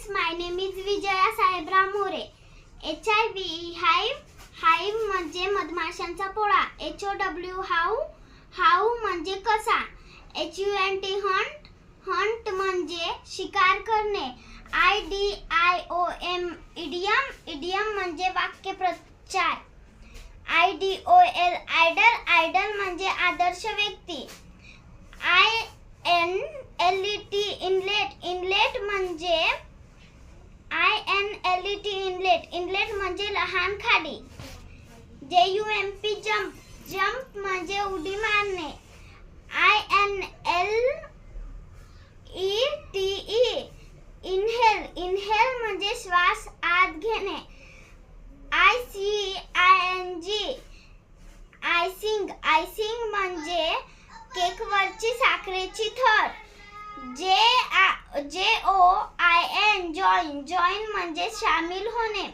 My name is Vijaya Saibram More. HIV hive म्हणजे मधमाशांचा Pola. HOW how म्हणजे कसा. HUNT hunt म्हणजे शिकार करणे. IDIOM idiom म्हणजे वाक्यप्रचार. IDOL idol म्हणजे आदर्श व्यक्ती. inlet म्हणजे inlet म्हणजे लहान खाडी. jump म्हणजे उडी मारणे. inhale म्हणजे श्वास आत घेणे. icing म्हणजे केकवरची साखरेची थर. join म्हणजे सामील होणे.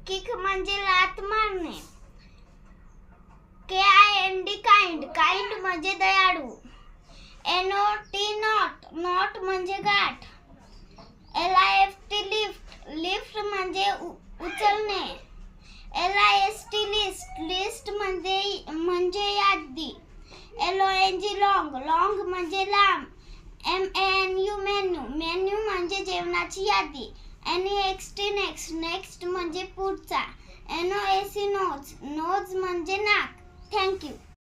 kick म्हणजे लात मारणे. kind म्हणजे दयाळू. knot म्हणजे गाठ. lift म्हणजे उचलणे. list म्हणजे यादी. long म्हणजे लांब. menu म्हणजे जेवणाची यादी. next म्हणजे पुढचा. nose म्हणजे नाक. Thank you.